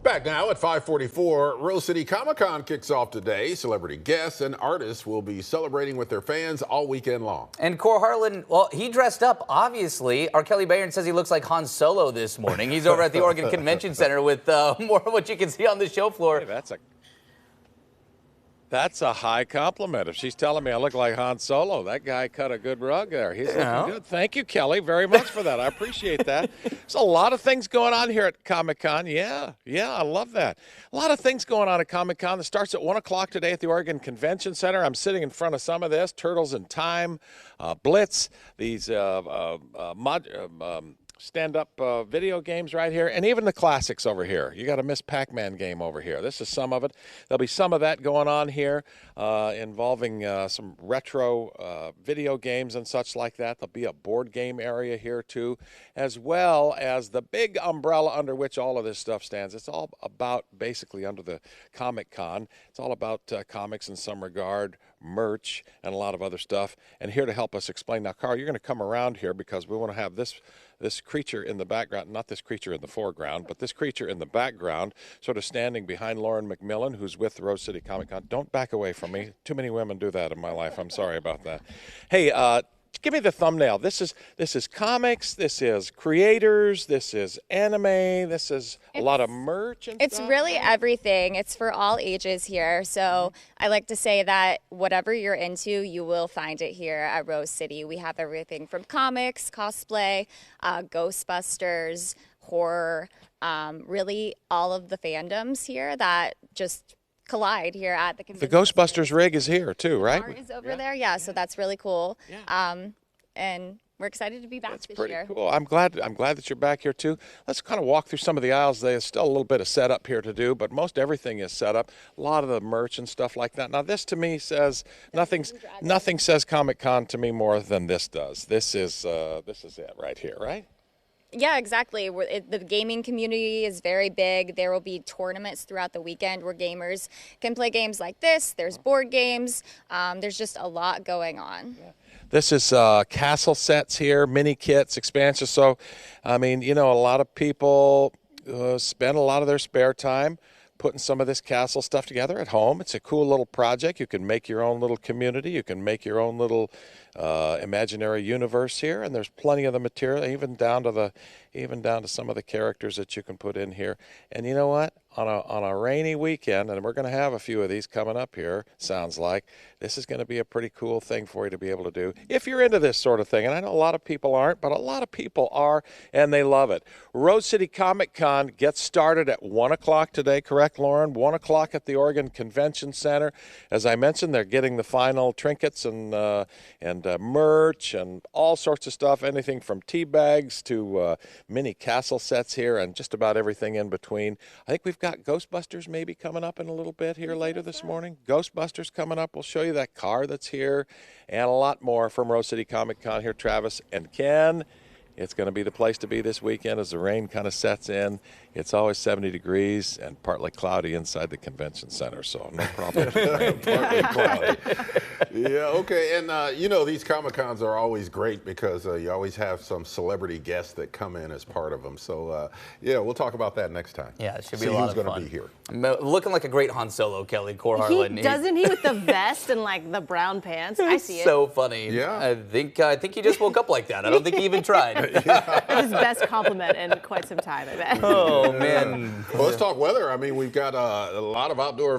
Back now at 5:44, Rose City Comic-Con kicks off today. Celebrity guests and artists will be celebrating with their fans all weekend long. And Kohr Harlan, well, he dressed up, obviously. Our Kelly Bayern says he looks like Han Solo this morning. He's over at the Oregon Convention Center with more of what you can see on the show floor. Hey, that's a high compliment. If she's telling me I look like Han Solo, that guy cut a good rug there. He's looking good. Thank you, Kelly, very much for that. I appreciate that. There's a lot of things going on here at Comic-Con. Yeah, I love that. A lot of things going on at Comic-Con. It starts at 1 o'clock today at the Oregon Convention Center. I'm sitting in front of some of this, Turtles in Time, Blitz, these stand-up video games right here, and even the classics over here. You got a Miss Pac-Man game over here. This is some of it. There'll be some of that going on here involving some retro video games and such like that. There'll be a board game area here too, as well as the big umbrella under which all of this stuff stands. It's all about, basically under the Comic-Con, it's all about comics in some regard, merch, and a lot of other stuff. And here to help us explain, now, Carl, you're going to come around here because we want to have this creature in the background, not this creature in the foreground, but this creature in the background, sort of standing behind Lauren McMillan, who's with the Rose City Comic-Con. Don't back away from me. Too many women do that in my life. I'm sorry about that. Hey, give me the thumbnail. This is comics, this is creators, this is anime, this is a lot of merch and It's stuff. really everything. It's for all ages here. So I like to say that whatever you're into, you will find it here at Rose City. We have everything from comics, cosplay, Ghostbusters, horror, really all of the fandoms here that just collide here at the convention. The Ghostbusters rig is here too, right? Art is over there, yeah. So that's really cool. And we're excited to be back this year. Pretty cool. I'm glad that you're back here too. Let's kind of walk through some of the aisles. There's still a little bit of setup here to do, but most everything is set up. A lot of the merch and stuff like that. Now this to me says nothing says Comic-Con to me more than this does. This is it right here, right? Yeah, exactly. The gaming community is very big. There will be tournaments throughout the weekend where gamers can play games like this. There's board games. There's just a lot going on. Yeah. This is castle sets here, mini kits, expansions. So, I mean, you know, a lot of people spend a lot of their spare time putting some of this castle stuff together at home. It's a cool little project. You can make your own little community. You can make your own little imaginary universe here, and there's plenty of the material, even down to some of the characters that you can put in here. And you know what? On a rainy weekend, and we're going to have a few of these coming up here, sounds like, this is going to be a pretty cool thing for you to be able to do if you're into this sort of thing. And I know a lot of people aren't, but a lot of people are, and they love it. Rose City Comic-Con gets started at 1 o'clock today, correct, Lauren? 1 o'clock at the Oregon Convention Center. As I mentioned, they're getting the final trinkets and merch and all sorts of stuff, anything from tea bags to mini castle sets here and just about everything in between. I think we've got Ghostbusters maybe coming up in a little bit here later this morning. Ghostbusters coming up. We'll show you that car that's here and a lot more from Rose City Comic-Con here, Travis and Ken. It's going to be the place to be this weekend as the rain kind of sets in. It's always 70 degrees and partly cloudy inside the convention center, so no problem. Partly cloudy. Yeah, okay. And, you know, these Comic-Cons are always great because you always have some celebrity guests that come in as part of them. So, yeah, we'll talk about that next time. Yeah, it should be a lot of fun. Who's going to be here. Looking like a great Han Solo, Kelly, Kohr Harlan. Doesn't he with the vest and like the brown pants? I see it. So funny. Yeah. I think he just woke up like that. I don't think he even tried. That's his best compliment in quite some time, I bet. Oh, man. Well, let's talk weather. I mean, we've got a lot of outdoor